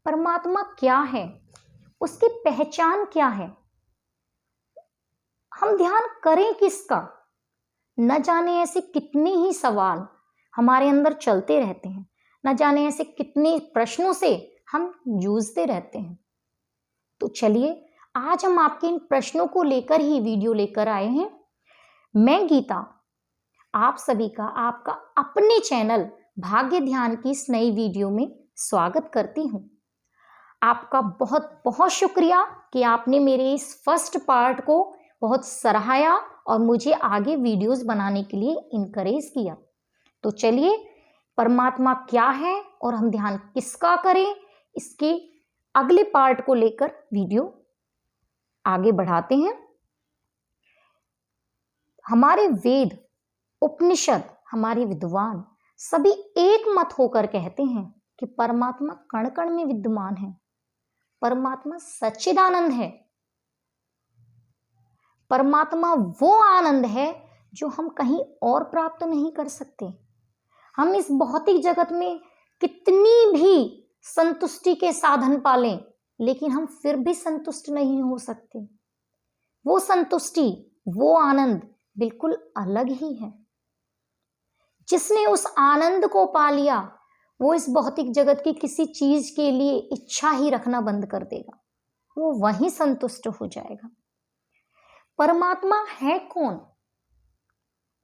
परमात्मा क्या है, उसकी पहचान क्या है, हम ध्यान करें किसका। न जाने ऐसे कितने ही सवाल हमारे अंदर चलते रहते हैं, न जाने ऐसे कितने प्रश्नों से हम जूझते रहते हैं। तो चलिए आज हम आपके इन प्रश्नों को लेकर ही वीडियो लेकर आए हैं। मैं गीता आप सभी का आपका अपने चैनल भाग्य ध्यान की इस नई वीडियो में स्वागत करती हूं। आपका बहुत बहुत शुक्रिया कि आपने मेरे इस फर्स्ट पार्ट को बहुत सराहाया और मुझे आगे वीडियोस बनाने के लिए इनकरेज किया। तो चलिए परमात्मा क्या है और हम ध्यान किसका करें, इसके अगले पार्ट को लेकर वीडियो आगे बढ़ाते हैं। हमारे वेद, उपनिषद, हमारे विद्वान सभी एक मत होकर कहते हैं कि परमात्मा कण कण में विद्यमान है। परमात्मा सच्चिदानंद है। परमात्मा वो आनंद है जो हम कहीं और प्राप्त नहीं कर सकते। हम इस भौतिक जगत में कितनी भी संतुष्टि के साधन पालें, लेकिन हम फिर भी संतुष्ट नहीं हो सकते। वो संतुष्टि, वो आनंद बिल्कुल अलग ही है। जिसने उस आनंद को पा लिया वो इस भौतिक जगत की किसी चीज के लिए इच्छा ही रखना बंद कर देगा, वो वहीं संतुष्ट हो जाएगा। परमात्मा है कौन,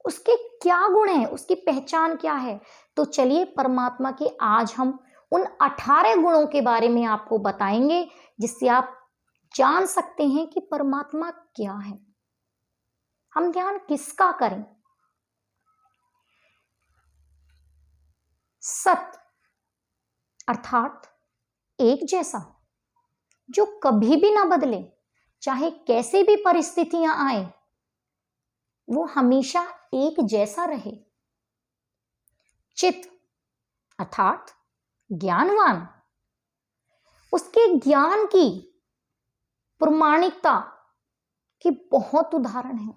उसके क्या गुण हैं, उसकी पहचान क्या है? तो चलिए परमात्मा के आज हम उन 18 गुणों के बारे में आपको बताएंगे जिससे आप जान सकते हैं कि परमात्मा क्या है, हम ध्यान किसका करें। सत अर्थात एक जैसा, जो कभी भी ना बदले, चाहे कैसे भी परिस्थितियां आए वो हमेशा एक जैसा रहे। चित अर्थात ज्ञानवान, उसके ज्ञान की प्रमाणिकता की बहुत उदाहरण है।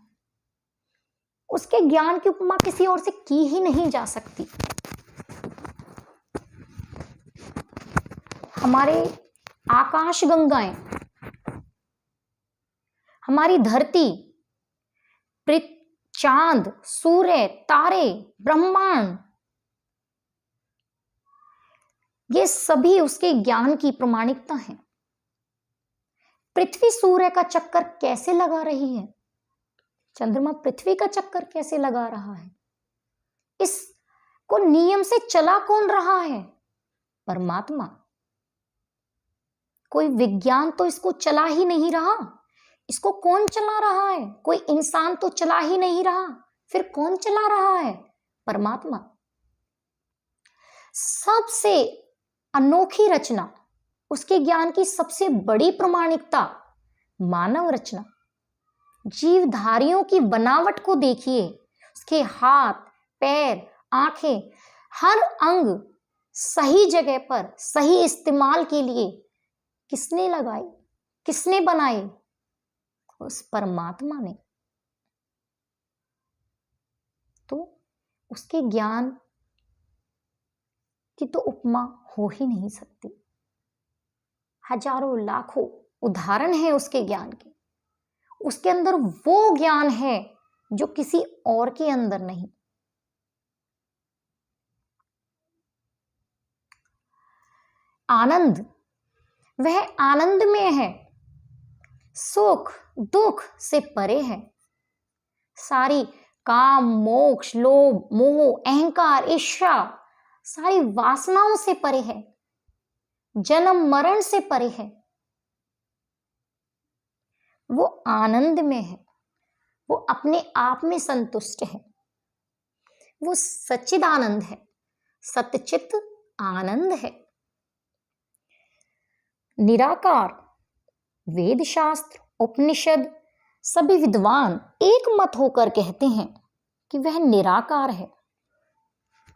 उसके ज्ञान की उपमा किसी और से की ही नहीं जा सकती। हमारे आकाश गंगाएं, हमारी धरती, चांद, सूर्य, तारे, ब्रह्मांड, ये सभी उसके ज्ञान की प्रमाणिकता है। पृथ्वी सूर्य का चक्कर कैसे लगा रही है, चंद्रमा पृथ्वी का चक्कर कैसे लगा रहा है, इसको नियम से चला कौन रहा है? परमात्मा। कोई विज्ञान तो इसको चला ही नहीं रहा। इसको कौन चला रहा है? कोई इंसान तो चला ही नहीं रहा, फिर कौन चला रहा है? परमात्मा। सबसे अनोखी रचना, उसके ज्ञान की सबसे बड़ी प्रमाणिकता मानव रचना। जीवधारियों की बनावट को देखिए, उसके हाथ, पैर, आंखें, हर अंग सही जगह पर सही इस्तेमाल के लिए किसने लगाए, किसने बनाए? उस परमात्मा ने। तो उसके ज्ञान की तो उपमा हो ही नहीं सकती। हजारों लाखों उदाहरण है उसके ज्ञान के। उसके अंदर वो ज्ञान है जो किसी और के अंदर नहीं। आनंद, वह आनंद में है, सुख दुख से परे है। सारी काम, मोक्ष, लोभ, मोह, अहंकार, ईर्ष्या, सारी वासनाओं से परे है, जन्म मरण से परे है। वो आनंद में है, वो अपने आप में संतुष्ट है। वो सच्चिदानंद है, सतचित आनंद है। निराकार, वेद शास्त्र, उपनिषद, सभी विद्वान एक मत होकर कहते हैं कि वह निराकार है।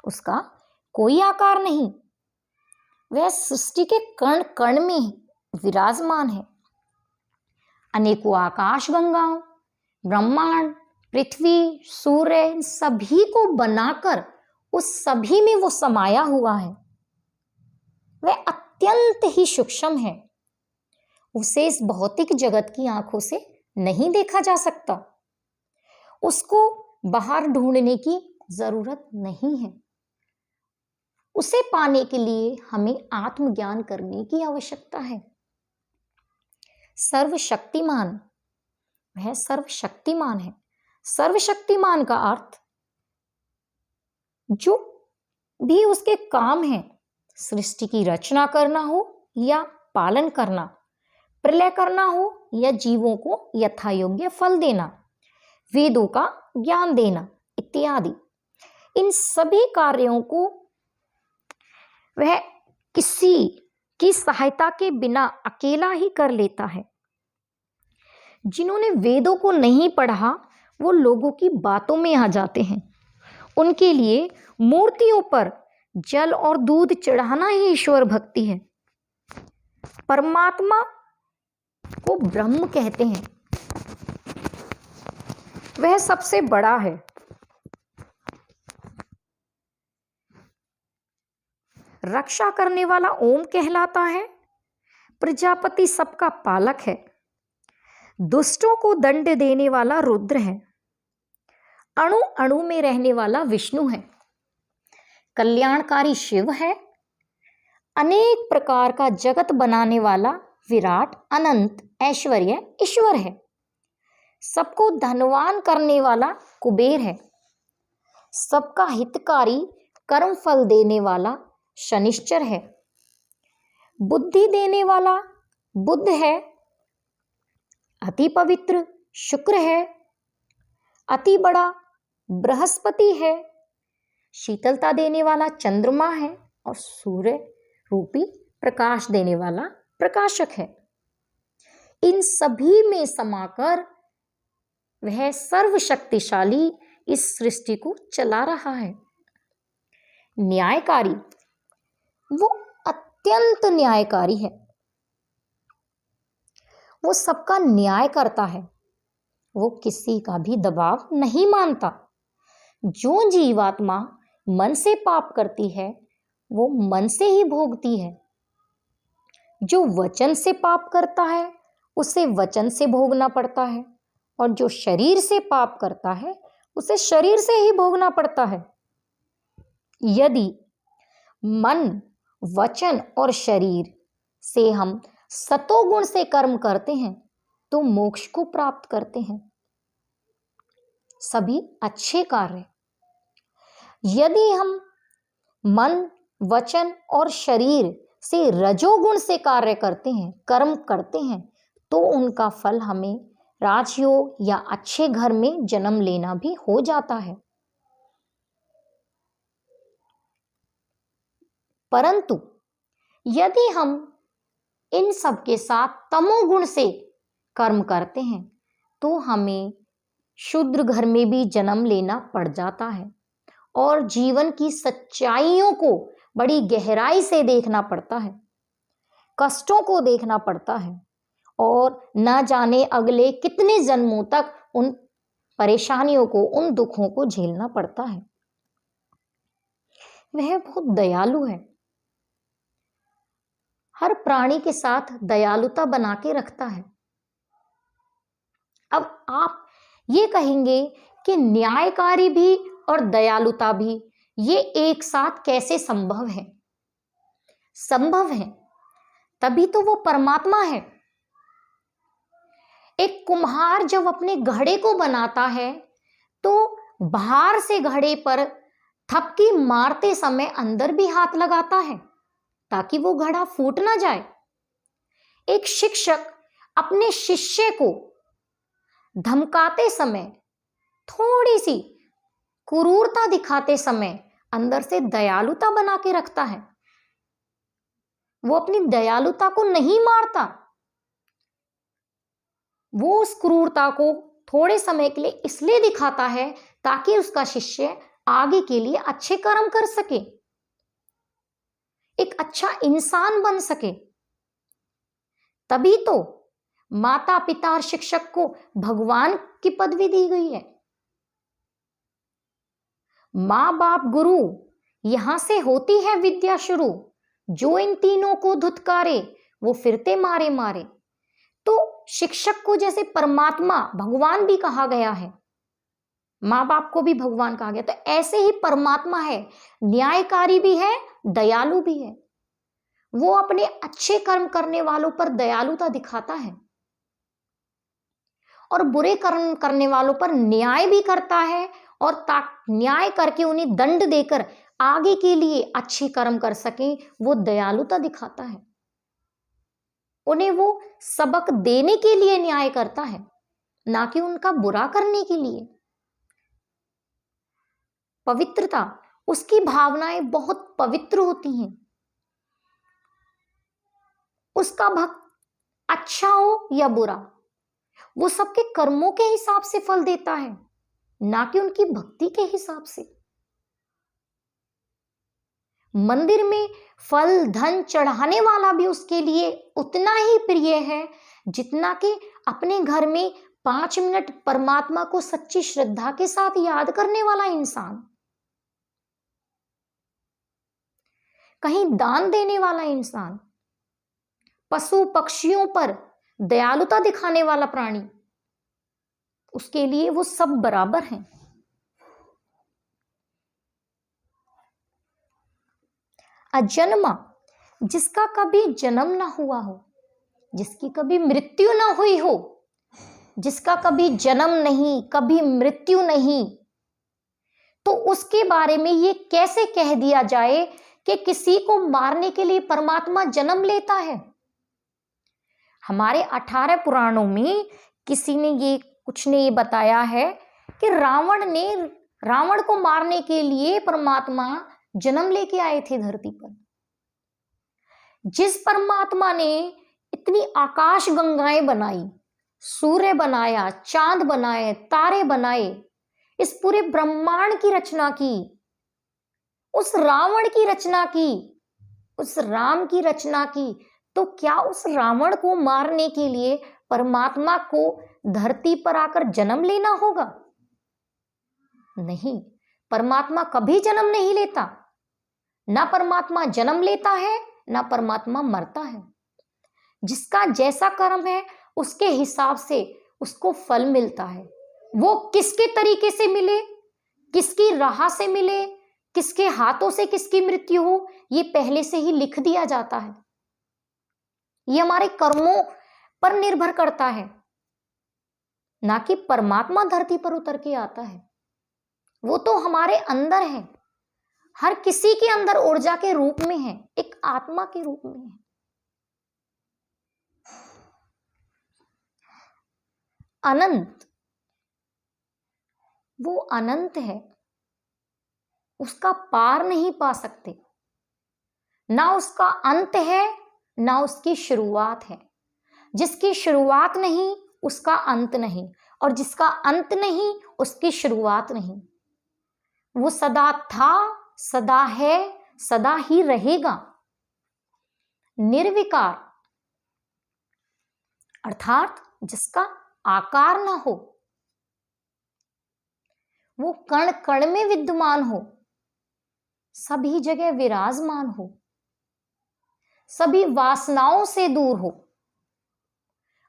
उसका कोई आकार नहीं, वह सृष्टि के कण कण में विराजमान है। अनेकों आकाश गंगाओं, ब्रह्मांड, पृथ्वी, सूर्य, सभी को बनाकर उस सभी में वो समाया हुआ है। वह अत्यंत ही सूक्ष्म है, उसे इस भौतिक जगत की आंखों से नहीं देखा जा सकता। उसको बाहर ढूंढने की जरूरत नहीं है। उसे पाने के लिए हमें आत्मज्ञान करने की आवश्यकता है। सर्वशक्तिमान, वह सर्वशक्तिमान है। सर्वशक्तिमान का अर्थ जो भी उसके काम है, सृष्टि की रचना करना हो या पालन करना, प्रलय करना हो या जीवों को यथायोग्य फल देना, वेदों का ज्ञान देना इत्यादि, इन सभी कार्यों को वह किसी की सहायता के बिना अकेला ही कर लेता है। जिन्होंने वेदों को नहीं पढ़ा वो लोगों की बातों में आ जाते हैं। उनके लिए मूर्तियों पर जल और दूध चढ़ाना ही ईश्वर भक्ति है। परमात्मा को ब्रह्म कहते हैं, वह सबसे बड़ा है। रक्षा करने वाला ओम कहलाता है। प्रजापति सबका पालक है। दुष्टों को दंड देने वाला रुद्र है। अणु अणु में रहने वाला विष्णु है। कल्याणकारी शिव है। अनेक प्रकार का जगत बनाने वाला विराट अनंत ऐश्वर्य ईश्वर है। सबको धनवान करने वाला कुबेर है। सबका हितकारी कर्म फल देने वाला शनिश्चर है। बुद्धि देने वाला बुध है। अति पवित्र शुक्र है। अति बड़ा बृहस्पति है। शीतलता देने वाला चंद्रमा है और सूर्य रूपी प्रकाश देने वाला प्रकाशक है। इन सभी में समाकर वह सर्वशक्तिशाली इस सृष्टि को चला रहा है। न्यायकारी, वो अत्यंत न्यायकारी है। वो सबका न्याय करता है। वो किसी का भी दबाव नहीं मानता। जो जीवात्मा मन से पाप करती है वो मन से ही भोगती है। जो वचन से पाप करता है उसे वचन से भोगना पड़ता है, और जो शरीर से पाप करता है उसे शरीर से ही भोगना पड़ता है। यदि मन, वचन और शरीर से हम सतोगुण से कर्म करते हैं तो मोक्ष को प्राप्त करते हैं, सभी अच्छे कार्य। यदि हम मन, वचन और शरीर से रजोगुण से कार्य करते हैं, कर्म करते हैं, तो उनका फल हमें राजयोग या अच्छे घर में जन्म लेना भी हो जाता है। परंतु यदि हम इन सब के साथ तमोगुण से कर्म करते हैं तो हमें शूद्र घर में भी जन्म लेना पड़ जाता है और जीवन की सच्चाइयों को बड़ी गहराई से देखना पड़ता है, कष्टों को देखना पड़ता है, और न जाने अगले कितने जन्मों तक उन परेशानियों को, उन दुखों को झेलना पड़ता है। वह बहुत दयालु है। हर प्राणी के साथ दयालुता बना के रखता है। अब आप ये कहेंगे कि न्यायकारी भी और दयालुता भी ये एक साथ कैसे संभव है? संभव है, तभी तो वो परमात्मा है। एक कुम्हार जब अपने घड़े को बनाता है तो बाहर से घड़े पर थपकी मारते समय अंदर भी हाथ लगाता है ताकि वो घड़ा फूट ना जाए। एक शिक्षक अपने शिष्य को धमकाते समय, थोड़ी सी क्रूरता दिखाते समय अंदर से दयालुता बना के रखता है। वो अपनी दयालुता को नहीं मारता, वो उस क्रूरता को थोड़े समय के लिए इसलिए दिखाता है ताकि उसका शिष्य आगे के लिए अच्छे कर्म कर सके, एक अच्छा इंसान बन सके। तभी तो माता पिता और शिक्षक को भगवान की पदवी दी गई है। माँ बाप गुरु, यहां से होती है विद्या शुरू। जो इन तीनों को धुतकारे वो फिरते मारे मारे। तो शिक्षक को जैसे परमात्मा भगवान भी कहा गया है, माँ बाप को भी भगवान कहा गया, तो ऐसे ही परमात्मा है, न्यायकारी भी है, दयालु भी है। वो अपने अच्छे कर्म करने वालों पर दयालुता दिखाता है और बुरे कर्म करने वालों पर न्याय भी करता है, और न्याय करके उन्हें दंड देकर आगे के लिए अच्छे कर्म कर सकें, वो दयालुता दिखाता है। उन्हें वो सबक देने के लिए न्याय करता है, ना कि उनका बुरा करने के लिए। पवित्रता, उसकी भावनाएं बहुत पवित्र होती हैं। उसका भक्त अच्छा हो या बुरा, वो सबके कर्मों के हिसाब से फल देता है, ना कि उनकी भक्ति के हिसाब से। मंदिर में फल धन चढ़ाने वाला भी उसके लिए उतना ही प्रिय है जितना कि अपने घर में 5 मिनट परमात्मा को सच्ची श्रद्धा के साथ याद करने वाला इंसान, कहीं दान देने वाला इंसान, पशु पक्षियों पर दयालुता दिखाने वाला प्राणी, उसके लिए वो सब बराबर हैं। अजन्मा, जिसका कभी जन्म ना हुआ हो, जिसकी कभी मृत्यु ना हुई हो, जिसका कभी जन्म नहीं कभी मृत्यु नहीं, तो उसके बारे में ये कैसे कह दिया जाए कि किसी को मारने के लिए परमात्मा जन्म लेता है। हमारे 18 पुराणों में किसी ने कुछ ने ये बताया है कि रावण को मारने के लिए परमात्मा जन्म लेके आए थे धरती पर। जिस परमात्मा ने इतनी आकाश गंगाएं बनाई, सूर्य बनाया, चांद बनाए, तारे बनाए, इस पूरे ब्रह्मांड की रचना की, उस रावण की रचना की, उस राम की रचना की, तो क्या उस रावण को मारने के लिए परमात्मा को धरती पर आकर जन्म लेना होगा? नहीं, परमात्मा कभी जन्म नहीं लेता। ना परमात्मा जन्म लेता है, ना परमात्मा मरता है। जिसका जैसा कर्म है उसके हिसाब से उसको फल मिलता है। वो किसके तरीके से मिले, किसकी राह से मिले, किसके हाथों से किसकी मृत्यु हो, ये पहले से ही लिख दिया जाता है। ये हमारे कर्मों पर निर्भर करता है, ना कि परमात्मा धरती पर उतर के आता है। वो तो हमारे अंदर है, हर किसी के अंदर ऊर्जा के रूप में है, एक आत्मा के रूप में है। अनंत, वो अनंत है, उसका पार नहीं पा सकते। ना उसका अंत है, ना उसकी शुरुआत है। जिसकी शुरुआत नहीं उसका अंत नहीं, और जिसका अंत नहीं उसकी शुरुआत नहीं। वो सदा था, सदा है, सदा ही रहेगा। निर्विकार अर्थात जिसका आकार ना हो, वो कण कण में विद्यमान हो, सभी जगह विराजमान हो, सभी वासनाओं से दूर हो।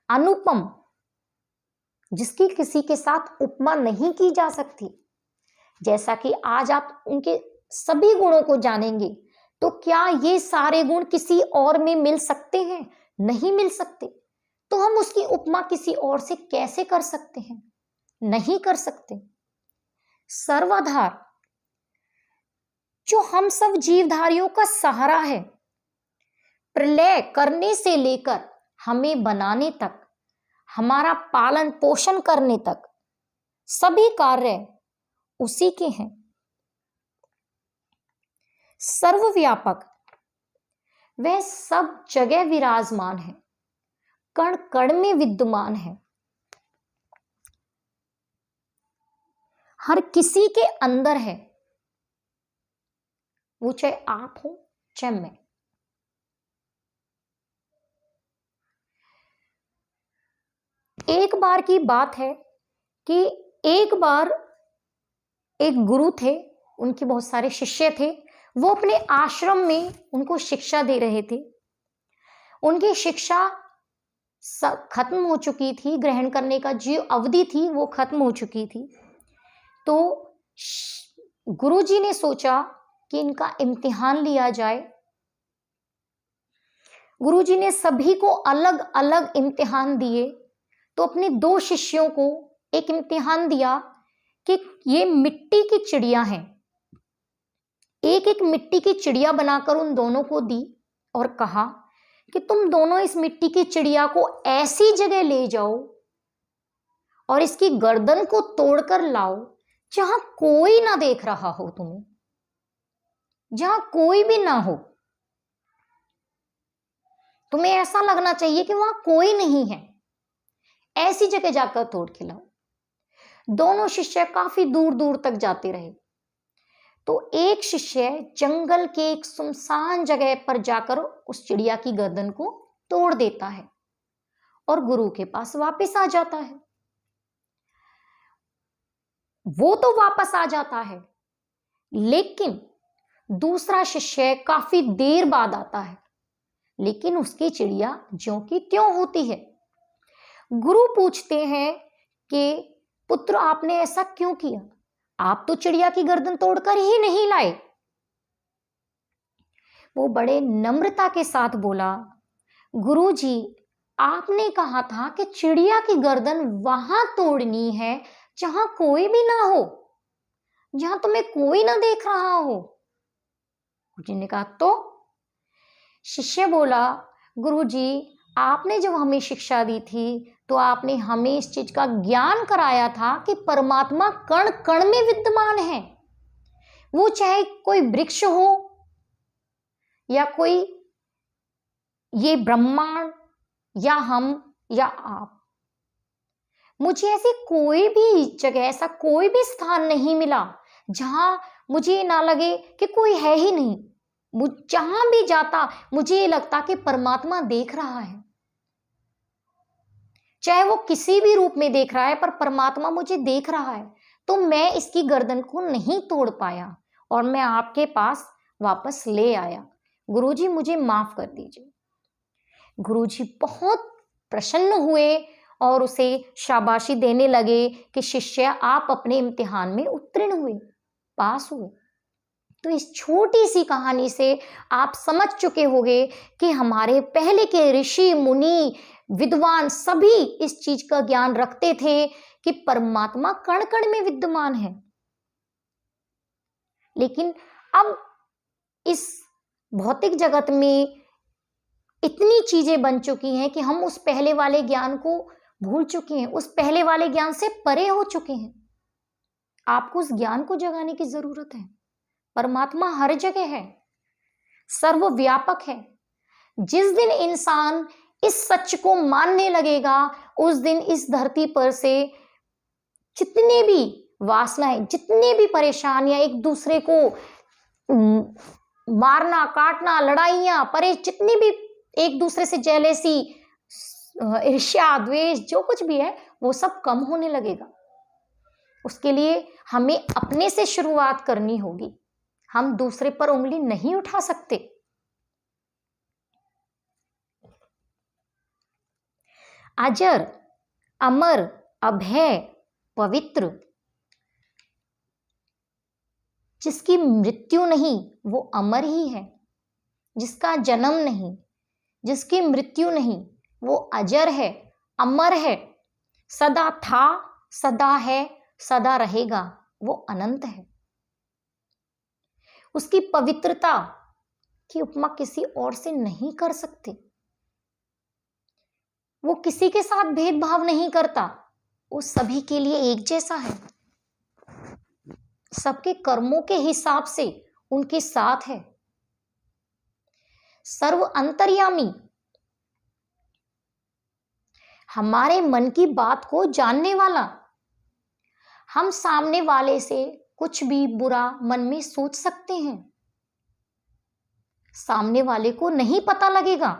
अनुपम, जिसकी किसी के साथ उपमा नहीं की जा सकती। जैसा कि आज आप उनके सभी गुणों को जानेंगे, तो क्या ये सारे गुण किसी और में मिल सकते हैं? नहीं मिल सकते। तो हम उसकी उपमा किसी और से कैसे कर सकते हैं? नहीं कर सकते। सर्वाधार, जो हम सब जीवधारियों का सहारा है, प्रलय करने से लेकर हमें बनाने तक, हमारा पालन पोषण करने तक सभी कार्य उसी के हैं। सर्वव्यापक, वह सब जगह विराजमान है, कण कण में विद्यमान है, हर किसी के अंदर है, वो चाहे आप हो चाहे मैं। एक बार की बात है कि एक बार एक गुरु थे, उनके बहुत सारे शिष्य थे। वो अपने आश्रम में उनको शिक्षा दे रहे थे। उनकी शिक्षा खत्म हो चुकी थी, ग्रहण करने का जो अवधि थी वो खत्म हो चुकी थी। तो गुरुजी ने सोचा कि इनका इम्तिहान लिया जाए। गुरुजी ने सभी को अलग अलग इम्तिहान दिए। तो अपने 2 शिष्यों को एक इम्तिहान दिया कि ये मिट्टी की चिड़िया हैं। एक एक मिट्टी की चिड़िया बनाकर उन दोनों को दी और कहा कि तुम दोनों इस मिट्टी की चिड़िया को ऐसी जगह ले जाओ और इसकी गर्दन को तोड़कर लाओ जहां कोई ना देख रहा हो तुम्हें, जहां कोई भी ना हो। तुम्हें ऐसा लगना चाहिए कि वहां कोई नहीं है, ऐसी जगह जाकर तोड़ के लाओ। दोनों शिष्य काफी दूर दूर तक जाते रहे। तो एक शिष्य जंगल के एक सुनसान जगह पर जाकर उस चिड़िया की गर्दन को तोड़ देता है और गुरु के पास वापस आ जाता है। वो तो वापस आ जाता है, लेकिन दूसरा शिष्य काफी देर बाद आता है, लेकिन उसकी चिड़िया ज्यों की त्यों होती है। गुरु पूछते हैं कि पुत्र, आपने ऐसा क्यों किया? आप तो चिड़िया की गर्दन तोड़कर ही नहीं लाए। वो बड़े नम्रता के साथ बोला, गुरुजी, आपने कहा था कि चिड़िया की गर्दन वहां तोड़नी है जहां कोई भी ना हो, जहां तुम्हें कोई ना देख रहा हो। गुरुजी ने कहा तो? शिष्य बोला, गुरुजी, आपने जब हमें शिक्षा दी थी तो आपने हमें इस चीज का ज्ञान कराया था कि परमात्मा कण कण में विद्यमान है। वो चाहे कोई वृक्ष हो या कोई ये ब्रह्मांड या हम या आप, मुझे ऐसी कोई भी जगह, ऐसा कोई भी स्थान नहीं मिला जहां मुझे ना लगे कि कोई है ही नहीं। जहां भी जाता मुझे ये लगता कि परमात्मा देख रहा है, चाहे वो किसी भी रूप में देख रहा है, पर परमात्मा मुझे देख रहा है। तो मैं इसकी गर्दन को नहीं तोड़ पाया और मैं आपके पास वापस ले आया। गुरुजी, मुझे माफ कर दीजिए। गुरुजी बहुत प्रसन्न हुए और उसे शाबाशी देने लगे कि शिष्य, आप अपने इम्तिहान में उत्तीर्ण हुए, पास हुए। तो इस छोटी सी कहानी से आप समझ चुके होंगे कि हमारे पहले के ऋषि मुनि विद्वान सभी इस चीज का ज्ञान रखते थे कि परमात्मा कण कण में विद्यमान है। लेकिन अब इस भौतिक जगत में इतनी चीजें बन चुकी हैं कि हम उस पहले वाले ज्ञान को भूल चुके हैं, उस पहले वाले ज्ञान से परे हो चुके हैं। आपको उस ज्ञान को जगाने की जरूरत है। परमात्मा हर जगह है, सर्वव्यापक है। जिस दिन इंसान इस सच को मानने लगेगा, उस दिन इस धरती पर से जितने भी वासनाएं, जितने भी परेशानियां, एक दूसरे को मारना काटना, लड़ाइयां, जितनी भी एक दूसरे से जेलेसी, ईर्ष्या, द्वेष, जो कुछ भी है, वो सब कम होने लगेगा। उसके लिए हमें अपने से शुरुआत करनी होगी। हम दूसरे पर उंगली नहीं उठा सकते। अजर, अमर, अभय, पवित्र, जिसकी मृत्यु नहीं वो अमर ही है, जिसका जन्म नहीं, जिसकी मृत्यु नहीं वो अजर है, अमर है, सदा था, सदा है, सदा रहेगा, वो अनंत है। उसकी पवित्रता की उपमा किसी और से नहीं कर सकते। वो किसी के साथ भेदभाव नहीं करता, वो सभी के लिए एक जैसा है, सबके कर्मों के हिसाब से उनके साथ है। सर्व अंतर्यामी, हमारे मन की बात को जानने वाला। हम सामने वाले से कुछ भी बुरा मन में सोच सकते हैं, सामने वाले को नहीं पता लगेगा,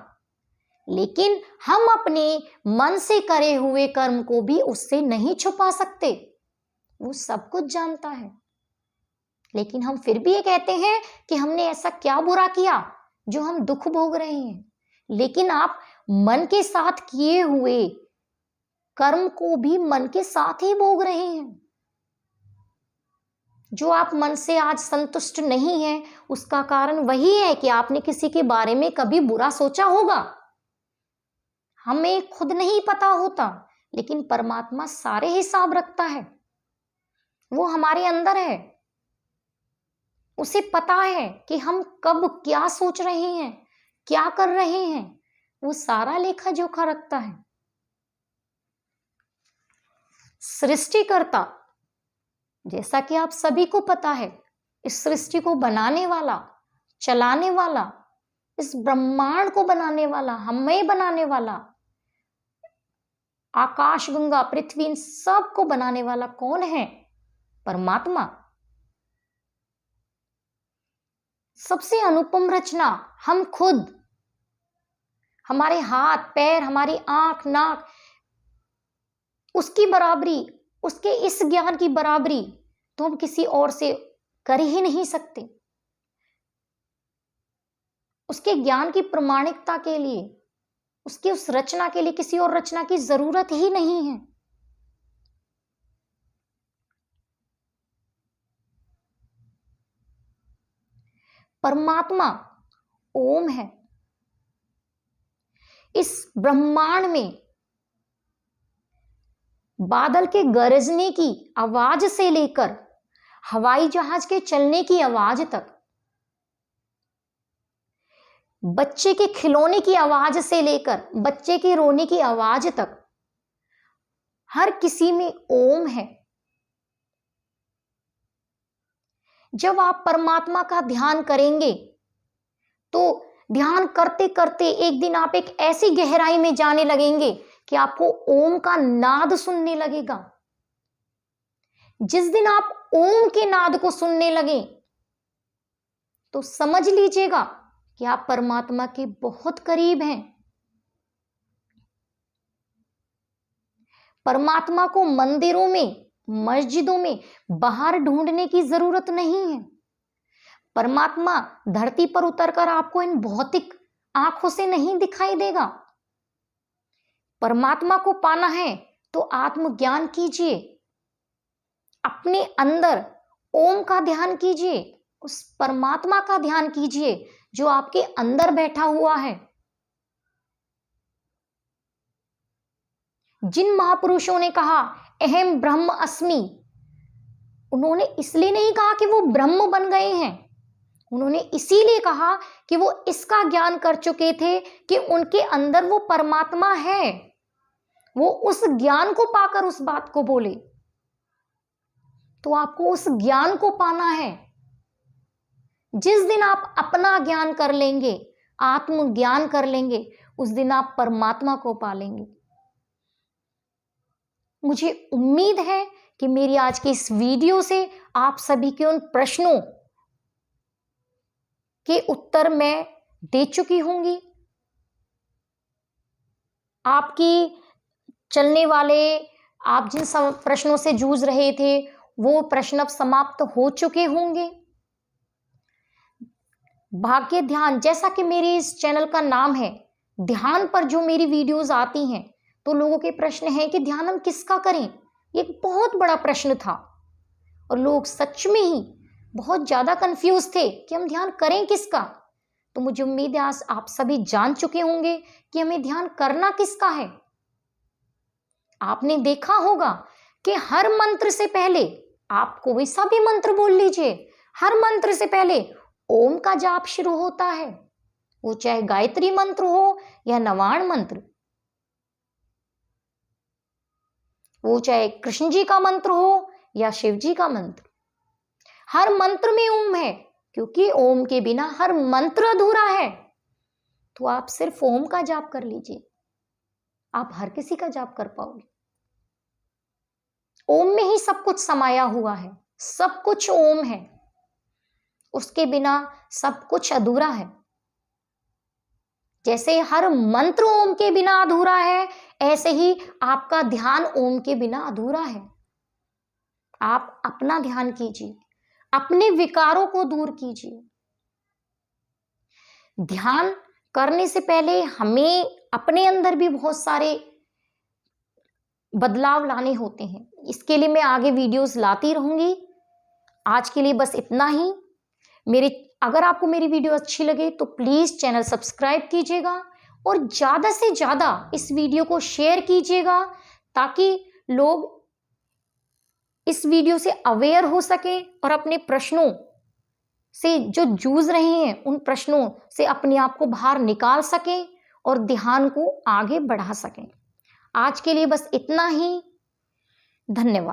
लेकिन हम अपने मन से करे हुए कर्म को भी उससे नहीं छुपा सकते। वो सब कुछ जानता है। लेकिन हम फिर भी ये कहते हैं कि हमने ऐसा क्या बुरा किया जो हम दुख भोग रहे हैं। लेकिन आप मन के साथ किए हुए कर्म को भी मन के साथ ही भोग रहे हैं। जो आप मन से आज संतुष्ट नहीं हैं, उसका कारण वही है कि आपने किसी के बारे में कभी बुरा सोचा होगा। हमें खुद नहीं पता होता, लेकिन परमात्मा सारे हिसाब रखता है। वो हमारे अंदर है, उसे पता है कि हम कब क्या सोच रहे हैं, क्या कर रहे हैं। वो सारा लेखा जोखा रखता है। सृष्टिकर्ता, जैसा कि आप सभी को पता है, इस सृष्टि को बनाने वाला, चलाने वाला, इस ब्रह्मांड को बनाने वाला, हमें बनाने वाला, आकाश गंगा पृथ्वी इन सब को बनाने वाला कौन है? परमात्मा। सबसे अनुपम रचना हम खुद, हमारे हाथ पैर, हमारी आंख नाक, उसकी बराबरी, उसके इस ज्ञान की बराबरी तो हम किसी और से कर ही नहीं सकते। उसके ज्ञान की प्रमाणिकता के लिए, उसकी उस रचना के लिए किसी और रचना की जरूरत ही नहीं है। परमात्मा ओम है। इस ब्रह्मांड में बादल के गरजने की आवाज से लेकर हवाई जहाज के चलने की आवाज तक, बच्चे के खिलौने की आवाज से लेकर बच्चे के रोने की आवाज तक, हर किसी में ओम है। जब आप परमात्मा का ध्यान करेंगे तो ध्यान करते करते एक दिन आप एक ऐसी गहराई में जाने लगेंगे कि आपको ओम का नाद सुनने लगेगा। जिस दिन आप ओम के नाद को सुनने लगे तो समझ लीजिएगा कि आप परमात्मा के बहुत करीब हैं। परमात्मा को मंदिरों में, मस्जिदों में बाहर ढूंढने की जरूरत नहीं है। परमात्मा धरती पर उतरकर आपको इन भौतिक आंखों से नहीं दिखाई देगा। परमात्मा को पाना है तो आत्मज्ञान कीजिए, अपने अंदर ओम का ध्यान कीजिए, उस परमात्मा का ध्यान कीजिए जो आपके अंदर बैठा हुआ है। जिन महापुरुषों ने कहा अहम ब्रह्म अस्मि, उन्होंने इसलिए नहीं कहा कि वो ब्रह्म बन गए हैं, उन्होंने इसीलिए कहा कि वो इसका ज्ञान कर चुके थे कि उनके अंदर वो परमात्मा है। वो उस ज्ञान को पाकर उस बात को बोले। तो आपको उस ज्ञान को पाना है। जिस दिन आप अपना ज्ञान कर लेंगे, आत्मज्ञान कर लेंगे, उस दिन आप परमात्मा को पालेंगे। मुझे उम्मीद है कि मेरी आज की इस वीडियो से आप सभी के उन प्रश्नों के उत्तर मैं दे चुकी होंगी। आपकी चलने वाले, आप जिन सब प्रश्नों से जूझ रहे थे, वो प्रश्न अब समाप्त हो चुके होंगे। भाग्य ध्यान, जैसा कि मेरे इस चैनल का नाम है, ध्यान पर जो मेरी वीडियोस आती हैं, तो लोगों के प्रश्न हैं कि ध्यान हम किसका करें। ये एक बहुत बड़ा प्रश्न था और लोग सच में ही बहुत ज्यादा कंफ्यूज थे कि हम ध्यान करें किसका। तो मुझे उम्मीद है आज आप सभी जान चुके होंगे कि हमें ध्यान करना किसका है। आपने देखा होगा कि हर मंत्र से पहले आप कोई सा भी मंत्र बोल लीजिए, हर मंत्र से पहले ओम का जाप शुरू होता है। वो चाहे गायत्री मंत्र हो या नवाण मंत्र, वो चाहे कृष्ण जी का मंत्र हो या शिव जी का मंत्र, हर मंत्र में ओम है, क्योंकि ओम के बिना हर मंत्र अधूरा है। तो आप सिर्फ ओम का जाप कर लीजिए, आप हर किसी का जाप कर पाओगे। ओम में ही सब कुछ समाया हुआ है, सब कुछ ओम है, उसके बिना सब कुछ अधूरा है। जैसे हर मंत्र ओम के बिना अधूरा है, ऐसे ही आपका ध्यान ओम के बिना अधूरा है। आप अपना ध्यान कीजिए, अपने विकारों को दूर कीजिए। ध्यान करने से पहले हमें अपने अंदर भी बहुत सारे बदलाव लाने होते हैं। इसके लिए मैं आगे वीडियोस लाती रहूंगी। आज के लिए बस इतना ही। अगर आपको मेरी वीडियो अच्छी लगे तो प्लीज चैनल सब्सक्राइब कीजिएगा और ज्यादा से ज्यादा इस वीडियो को शेयर कीजिएगा, ताकि लोग इस वीडियो से अवेयर हो सके और अपने प्रश्नों से जो जूझ रहे हैं उन प्रश्नों से अपने आप को बाहर निकाल सकें और ध्यान को आगे बढ़ा सकें। आज के लिए बस इतना ही। धन्यवाद।